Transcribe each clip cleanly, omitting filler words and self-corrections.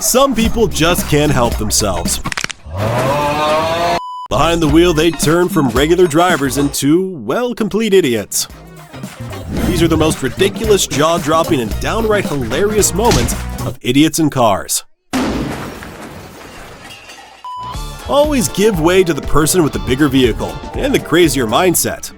Some people just can't help themselves. Behind the wheel, they turn from regular drivers into, well, complete idiots. These are the most ridiculous, jaw-dropping, and downright hilarious moments of idiots in cars. Always give way to the person with the bigger vehicle and the crazier mindset.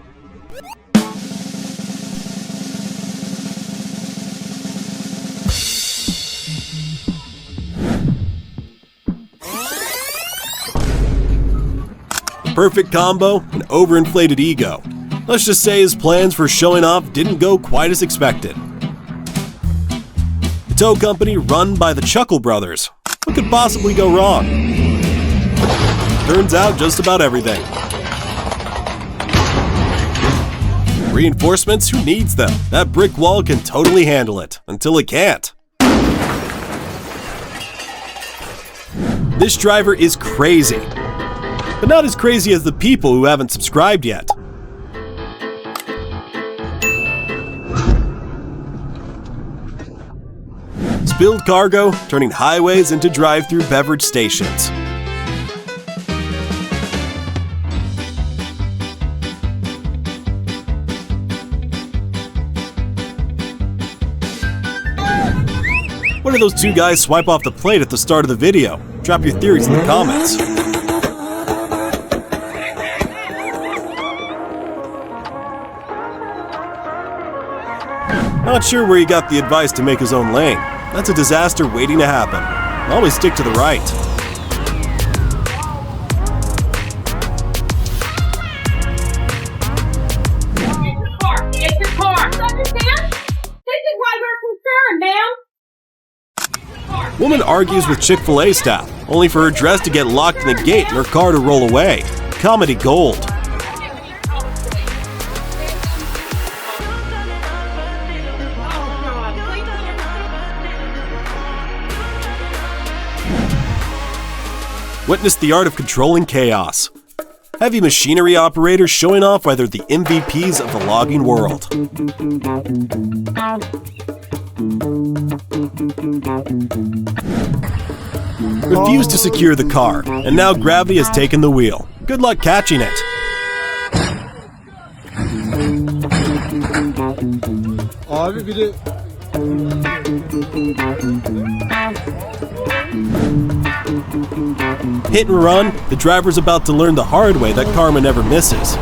Perfect combo, an overinflated ego. Let's just say his plans for showing off didn't go quite as expected. The tow company run by the Chuckle Brothers. What could possibly go wrong? Turns out just about everything. Reinforcements? Who needs them? That brick wall can totally handle it, until it can't. This driver is crazy. But not as crazy as the people who haven't subscribed yet. Spilled cargo, turning highways into drive-through beverage stations. What did those two guys swipe off the plate at the start of the video? Drop your theories in the comments. Not sure where he got the advice to make his own lane. That's a disaster waiting to happen. Always stick to the right. It's your car. Understand? This is why we're concerned, ma'am. Woman argues with Chick-fil-A staff, only for her dress to get locked in the gate and her car to roll away. Comedy gold. Witness the art of controlling chaos. Heavy machinery operators showing off why they're the MVPs of the logging world. Refused to secure the car, and now gravity has taken the wheel. Good luck catching it. Hit and run, the driver's about to learn the hard way that karma never misses.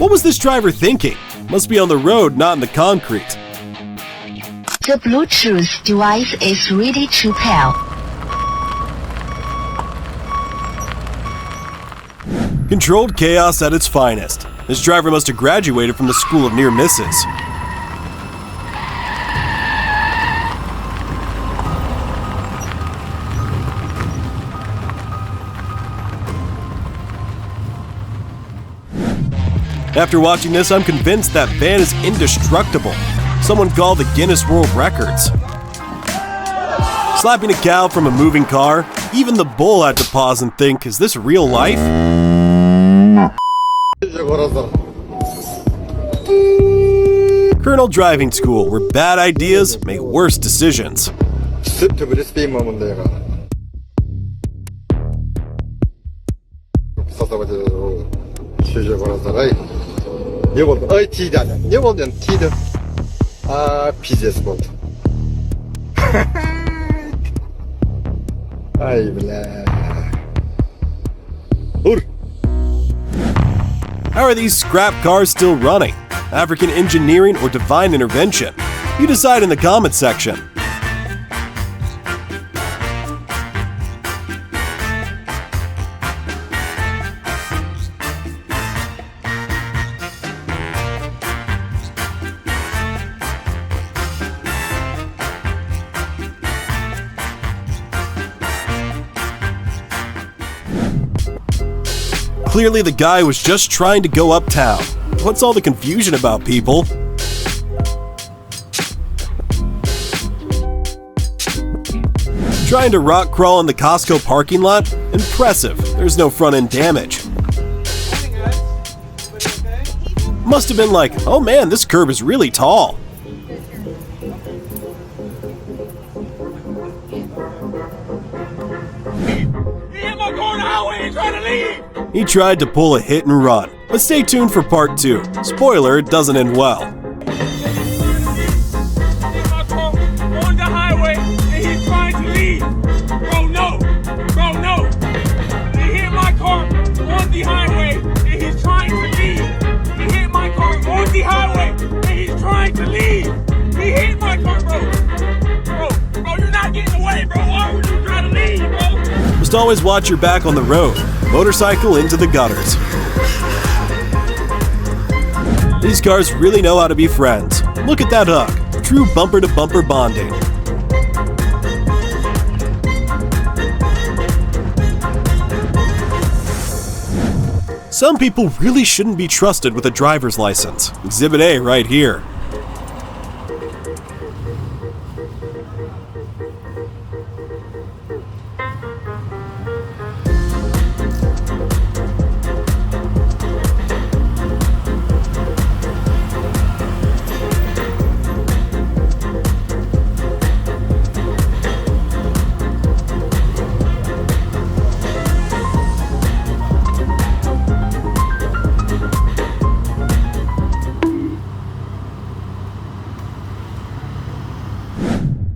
What was this driver thinking? Must be on the road, not in the concrete. The Bluetooth device is ready to pair. Controlled chaos at its finest. This driver must have graduated from the school of near misses. After watching this, I'm convinced that van is indestructible. Someone called the Guinness World Records. Slapping a cow from a moving car, even the bull had to pause and think, is this real life? Colonel Driving School, where bad ideas make worse decisions. How are these scrap cars still running? African engineering or divine intervention? You decide in the comments section. Clearly the guy was just trying to go uptown. What's all the confusion about, people? Trying to rock crawl in the Costco parking lot? Impressive, there's no front end damage. Must have been like, oh man, this curb is really tall. He tried to pull a hit and run, but stay tuned for part 2. Spoiler, it doesn't end well. On the highway and he's trying to leave. Bro, no. Bro, no. He hit my car on the highway and he's trying to leave. He hit my car on the highway and he's trying to leave. He hit my car, bro. Bro, you're not getting away, bro. Why would you try to leave, bro? Must always watch your back on the road. Motorcycle into the gutters. These cars really know how to be friends. Look at that hug. True bumper-to-bumper bonding. Some people really shouldn't be trusted with a driver's license. Exhibit A right here.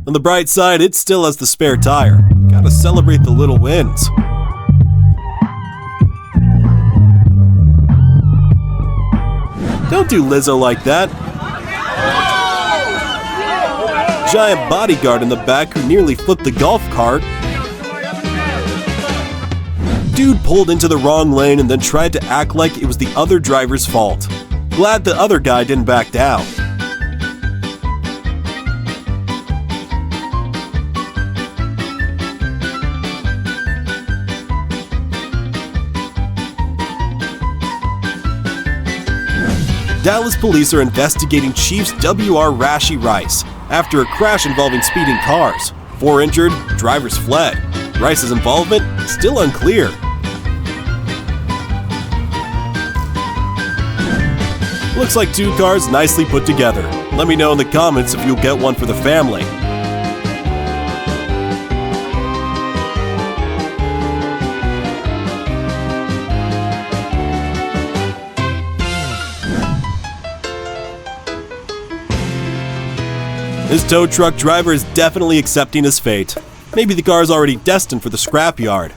On the bright side, it still has the spare tire. Gotta celebrate the little wins. Don't do Lizzo like that. Giant bodyguard in the back who nearly flipped the golf cart. Dude pulled into the wrong lane and then tried to act like it was the other driver's fault. Glad the other guy didn't back down. Dallas police are investigating Chiefs W.R. Rashi Rice after a crash involving speeding cars. 4 injured, drivers fled. Rice's involvement still unclear. Looks like 2 cars nicely put together. Let me know in the comments if you'll get one for the family. This tow truck driver is definitely accepting his fate. Maybe the car is already destined for the scrapyard.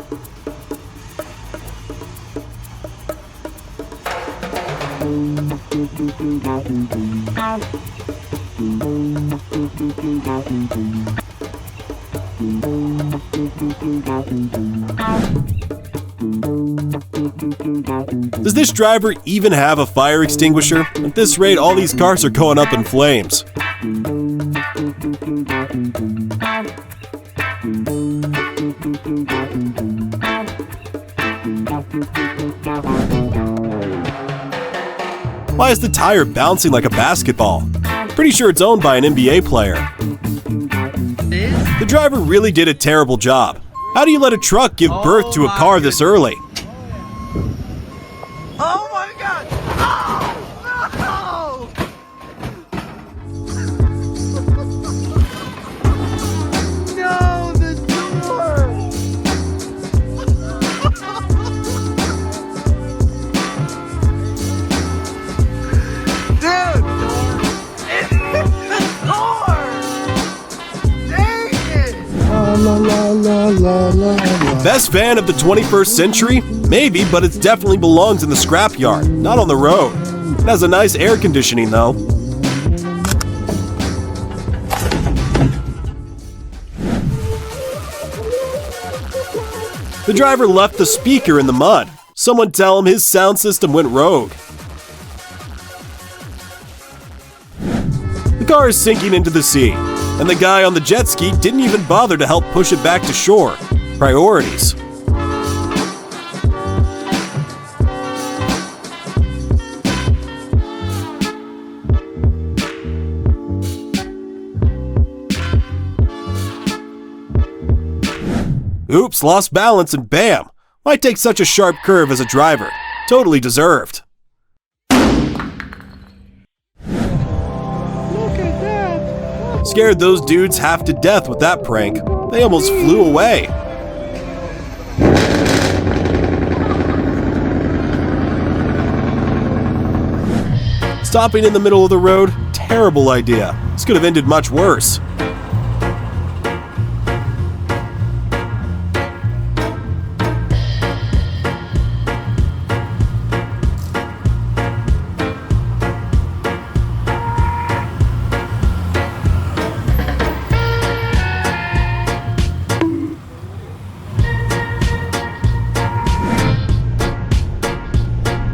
Does this driver even have a fire extinguisher? At this rate, all these cars are going up in flames. Why is the tire bouncing like a basketball? Pretty sure it's owned by an NBA player. The driver really did a terrible job. How do you let a truck give birth to a car this early? Oh my God! Oh, no! No, the door! Dude! It's the door! Dang it! Best van of the 21st century? Maybe, but it definitely belongs in the scrapyard, not on the road. It has a nice air conditioning though. The driver left the speaker in the mud. Someone tell him his sound system went rogue. The car is sinking into the sea, and the guy on the jet ski didn't even bother to help push it back to shore. Priorities. Oops, lost balance and bam! Why take such a sharp curve as a driver? Totally deserved. Scared those dudes half to death with that prank. They almost flew away. Stopping in the middle of the road? Terrible idea. This could have ended much worse.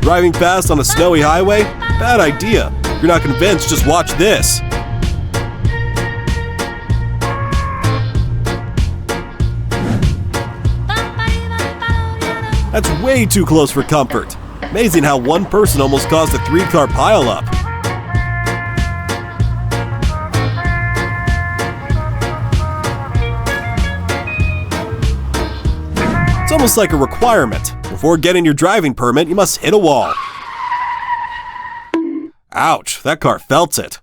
Driving fast on a snowy highway? Bad idea. If you're not convinced, just watch this. That's way too close for comfort. Amazing how one person almost caused a 3-car pileup. It's almost like a requirement. Before getting your driving permit, you must hit a wall. Ouch, that car felt it.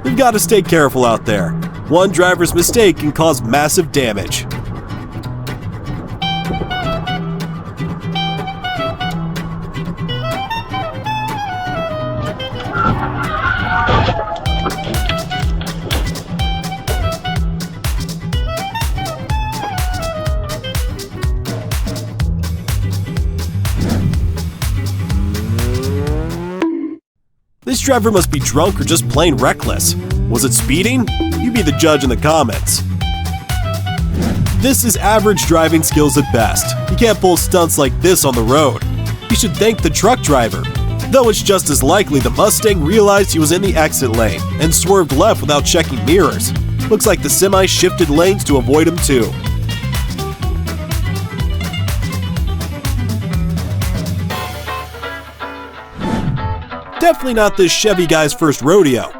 We've got to stay careful out there. One driver's mistake can cause massive damage. This driver must be drunk or just plain reckless. Was it speeding? You be the judge in the comments. This is average driving skills at best. You can't pull stunts like this on the road. You should thank the truck driver. Though it's just as likely the Mustang realized he was in the exit lane and swerved left without checking mirrors. Looks like the semi shifted lanes to avoid him too. Definitely not this Chevy guy's first rodeo.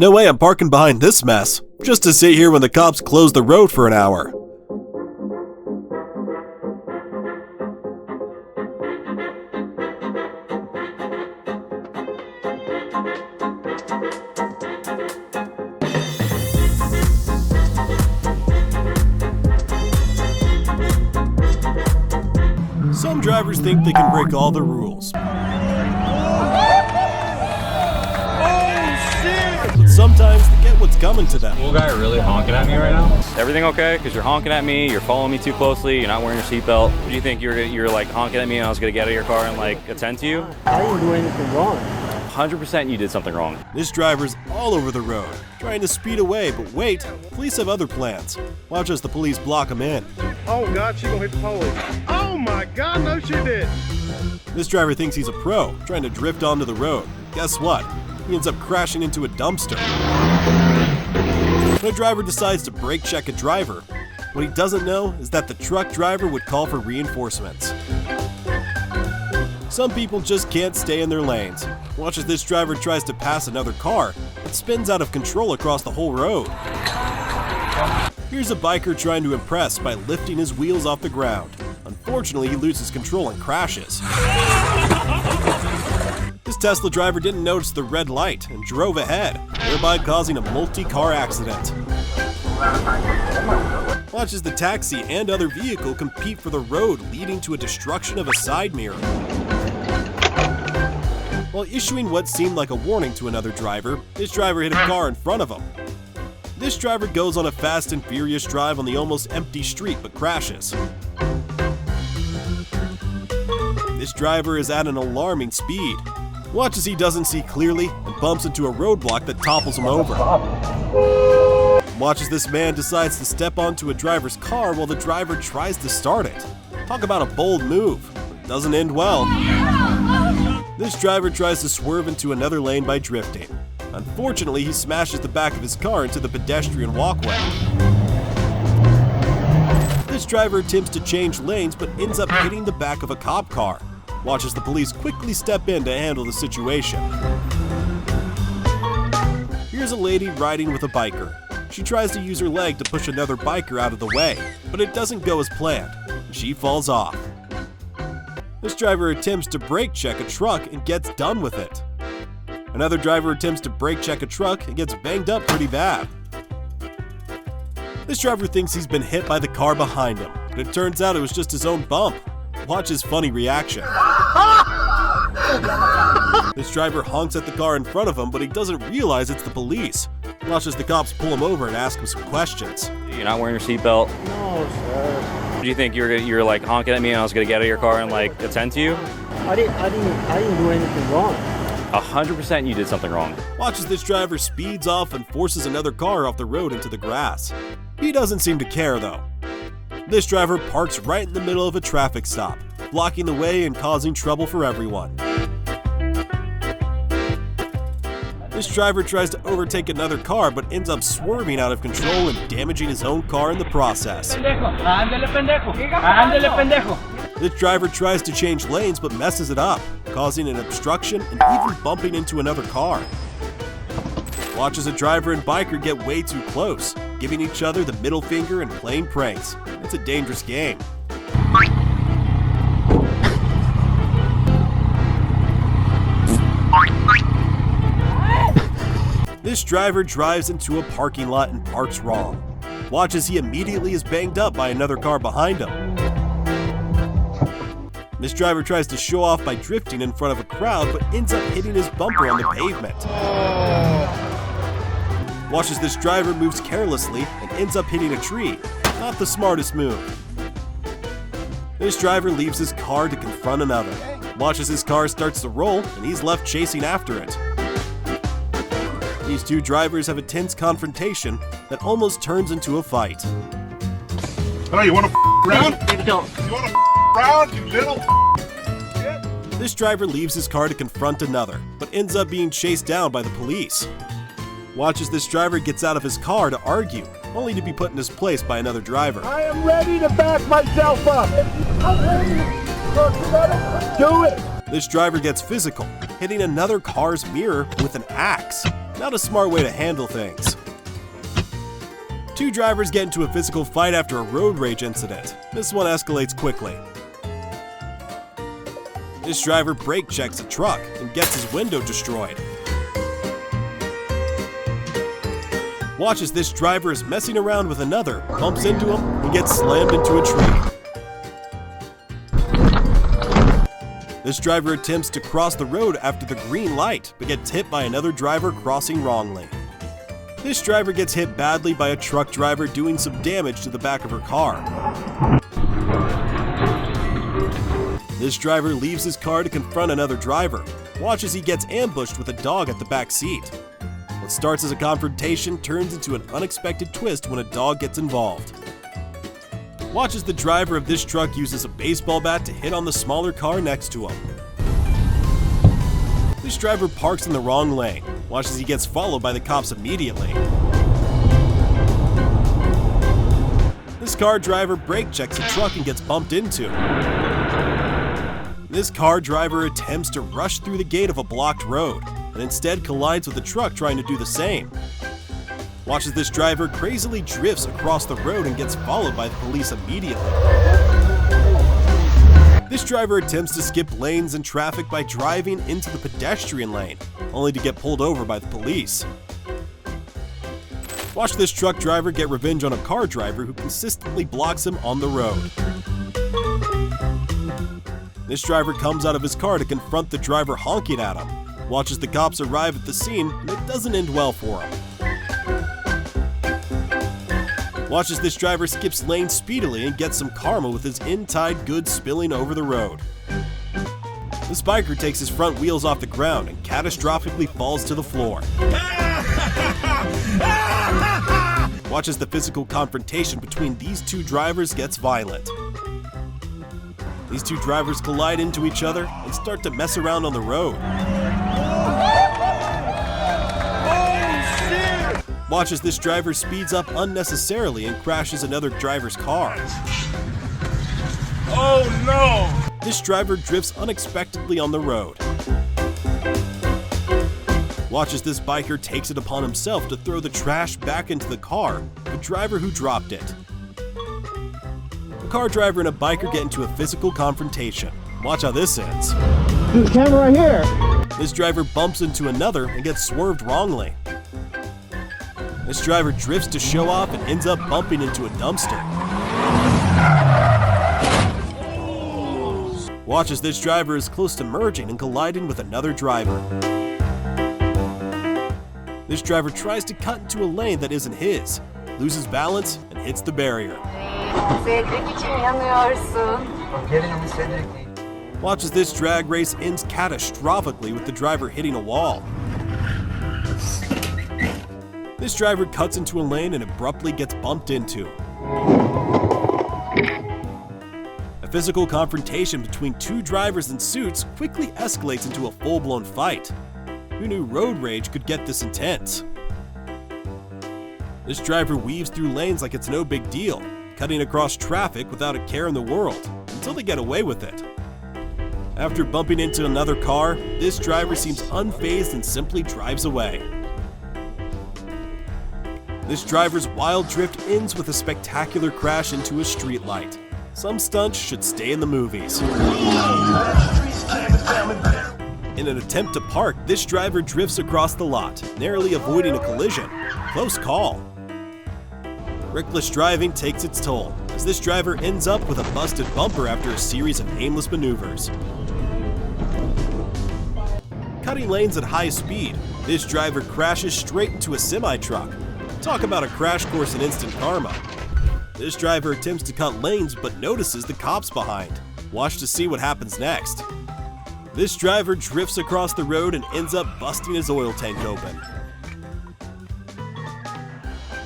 No way I'm parking behind this mess, just to sit here when the cops close the road for an hour. Some drivers think they can break all the rules. Sometimes they get what's coming to them. Cool guy really honking at me right now. Everything okay? Because you're honking at me, you're following me too closely, you're not wearing your seatbelt. Do you think you're like honking at me and I was gonna get out of your car and like attend to you? I didn't do anything wrong. 100% you did something wrong. This driver's all over the road, trying to speed away, but wait, police have other plans. Watch as the police block him in. Oh God, she gonna hit the police. Oh my God, no she did. This driver thinks he's a pro, trying to drift onto the road. Guess what? He ends up crashing into a dumpster. When a driver decides to brake check a driver, what he doesn't know is that the truck driver would call for reinforcements. Some people just can't stay in their lanes. Watch as this driver tries to pass another car, but spins out of control across the whole road. Here's a biker trying to impress by lifting his wheels off the ground. Unfortunately, he loses control and crashes. This Tesla driver didn't notice the red light and drove ahead, thereby causing a multi-car accident. Watch as the taxi and other vehicle compete for the road, leading to a destruction of a side mirror. While issuing what seemed like a warning to another driver, this driver hit a car in front of him. This driver goes on a fast and furious drive on the almost empty street but crashes. This driver is at an alarming speed. Watch as he doesn't see clearly and bumps into a roadblock that topples him over. Watch as this man decides to step onto a driver's car while the driver tries to start it. Talk about a bold move, but it doesn't end well. This driver tries to swerve into another lane by drifting. Unfortunately, he smashes the back of his car into the pedestrian walkway. This driver attempts to change lanes but ends up hitting the back of a cop car. Watch as the police quickly step in to handle the situation. Here's a lady riding with a biker. She tries to use her leg to push another biker out of the way, but it doesn't go as planned. She falls off. This driver attempts to brake check a truck and gets done with it. Another driver attempts to brake check a truck and gets banged up pretty bad. This driver thinks he's been hit by the car behind him, but it turns out it was just his own bump. Watch his funny reaction. This driver honks at the car in front of him, but he doesn't realize it's the police. Watch as the cops pull him over and ask him some questions. You're not wearing your seatbelt. No, sir. Do you think you're like honking at me and I was gonna get out of your car and like attend to you? I didn't do anything wrong. 100% you did something wrong. Watch as this driver speeds off and forces another car off the road into the grass. He doesn't seem to care though. This driver parks right in the middle of a traffic stop, blocking the way and causing trouble for everyone. This driver tries to overtake another car but ends up swerving out of control and damaging his own car in the process. This driver tries to change lanes but messes it up, causing an obstruction and even bumping into another car. Watch as a driver and biker get way too close, giving each other the middle finger and playing pranks. It's a dangerous game. This driver drives into a parking lot and parks wrong. Watch as he immediately is banged up by another car behind him. This driver tries to show off by drifting in front of a crowd but ends up hitting his bumper on the pavement. Watch as this driver moves carelessly and ends up hitting a tree. Not the smartest move. This driver leaves his car to confront another. Watch as his car starts to roll and he's left chasing after it. These two drivers have a tense confrontation that almost turns into a fight. Oh, you want to around? You want to around, you little shit? This driver leaves his car to confront another, but ends up being chased down by the police. Watch as this driver gets out of his car to argue, only to be put in his place by another driver. I am ready to back myself up. Do it. This driver gets physical, hitting another car's mirror with an axe. Not a smart way to handle things. Two drivers get into a physical fight after a road rage incident. This one escalates quickly. This driver brake checks a truck and gets his window destroyed. Watch as this driver is messing around with another, bumps into him, and gets slammed into a tree. This driver attempts to cross the road after the green light, but gets hit by another driver crossing wrongly. This driver gets hit badly by a truck driver doing some damage to the back of her car. This driver leaves his car to confront another driver. Watch as he gets ambushed with a dog at the back seat. What starts as a confrontation turns into an unexpected twist when a dog gets involved. Watch as the driver of this truck uses a baseball bat to hit on the smaller car next to him. This driver parks in the wrong lane. Watch as he gets followed by the cops immediately. This car driver brake checks a truck and gets bumped into. This car driver attempts to rush through the gate of a blocked road, and instead collides with a truck trying to do the same. Watch as this driver crazily drifts across the road and gets followed by the police immediately. This driver attempts to skip lanes and traffic by driving into the pedestrian lane, only to get pulled over by the police. Watch this truck driver get revenge on a car driver who consistently blocks him on the road. This driver comes out of his car to confront the driver honking at him. Watch as the cops arrive at the scene, and it doesn't end well for him. Watch as this driver skips lanes speedily and gets some karma with his in-tide goods spilling over the road. This biker takes his front wheels off the ground and catastrophically falls to the floor. Watch as the physical confrontation between these two drivers gets violent. These two drivers collide into each other and start to mess around on the road. Watch as this driver speeds up unnecessarily and crashes another driver's car. Oh no! This driver drifts unexpectedly on the road. Watch as this biker takes it upon himself to throw the trash back into the car, the driver who dropped it. A car driver and a biker get into a physical confrontation. Watch how this ends. There's a camera right here. This driver bumps into another and gets swerved wrongly. This driver drifts to show off and ends up bumping into a dumpster. Watch as this driver is close to merging and colliding with another driver. This driver tries to cut into a lane that isn't his, loses balance, and hits the barrier. Watch as this drag race ends catastrophically with the driver hitting a wall. This driver cuts into a lane and abruptly gets bumped into. A physical confrontation between two drivers in suits quickly escalates into a full-blown fight. Who knew road rage could get this intense? This driver weaves through lanes like it's no big deal, cutting across traffic without a care in the world, until they get away with it. After bumping into another car, this driver seems unfazed and simply drives away. This driver's wild drift ends with a spectacular crash into a streetlight. Some stunts should stay in the movies. In an attempt to park, this driver drifts across the lot, narrowly avoiding a collision. Close call. Reckless driving takes its toll, as this driver ends up with a busted bumper after a series of aimless maneuvers. Cutting lanes at high speed, this driver crashes straight into a semi-truck. Talk about a crash course in instant karma. This driver attempts to cut lanes but notices the cops behind. Watch to see what happens next. This driver drifts across the road and ends up busting his oil tank open.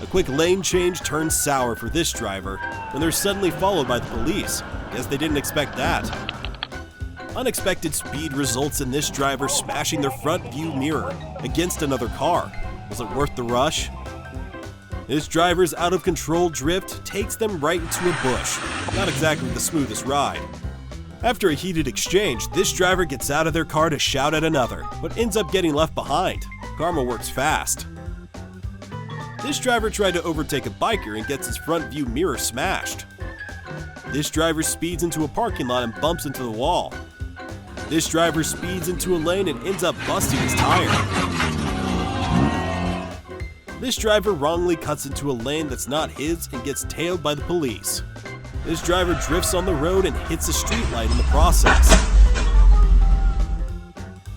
A quick lane change turns sour for this driver when they're suddenly followed by the police. Guess they didn't expect that. Unexpected speed results in this driver smashing their front view mirror against another car. Was it worth the rush? This driver's out-of-control drift takes them right into a bush. Not exactly the smoothest ride. After a heated exchange, this driver gets out of their car to shout at another, but ends up getting left behind. Karma works fast. This driver tried to overtake a biker and gets his front view mirror smashed. This driver speeds into a parking lot and bumps into the wall. This driver speeds into a lane and ends up busting his tire. This driver wrongly cuts into a lane that's not his and gets tailed by the police. This driver drifts on the road and hits a streetlight in the process.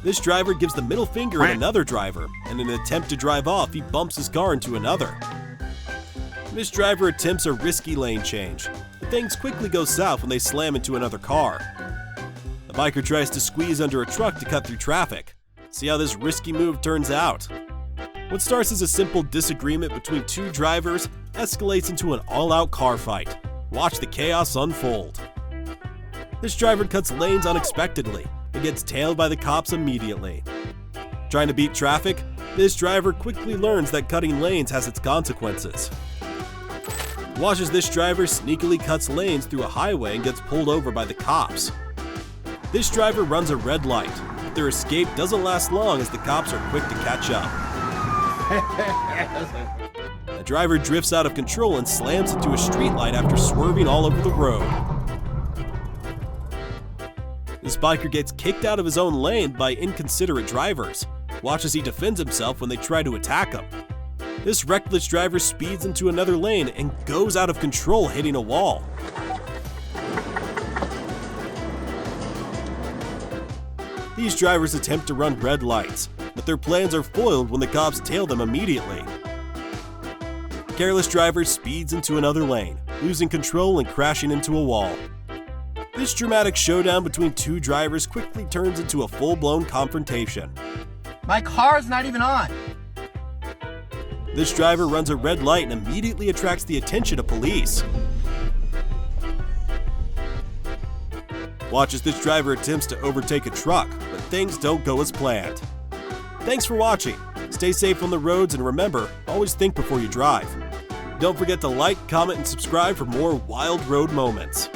This driver gives the middle finger at another driver, and in an attempt to drive off, he bumps his car into another. This driver attempts a risky lane change, but things quickly go south when they slam into another car. The biker tries to squeeze under a truck to cut through traffic. See how this risky move turns out. What starts as a simple disagreement between two drivers escalates into an all-out car fight. Watch the chaos unfold. This driver cuts lanes unexpectedly and gets tailed by the cops immediately. Trying to beat traffic, this driver quickly learns that cutting lanes has its consequences. Watch as this driver sneakily cuts lanes through a highway and gets pulled over by the cops. This driver runs a red light, but their escape doesn't last long as the cops are quick to catch up. The driver drifts out of control and slams into a streetlight after swerving all over the road. This biker gets kicked out of his own lane by inconsiderate drivers. Watch as he defends himself when they try to attack him. This reckless driver speeds into another lane and goes out of control, hitting a wall. These drivers attempt to run red lights, but their plans are foiled when the cops tail them immediately. The careless driver speeds into another lane, losing control and crashing into a wall. This dramatic showdown between two drivers quickly turns into a full-blown confrontation. My car's not even on. This driver runs a red light and immediately attracts the attention of police. Watch as this driver attempts to overtake a truck, but things don't go as planned. Thanks for watching. Stay safe on the roads and remember, always think before you drive. Don't forget to like, comment, and subscribe for more wild road moments.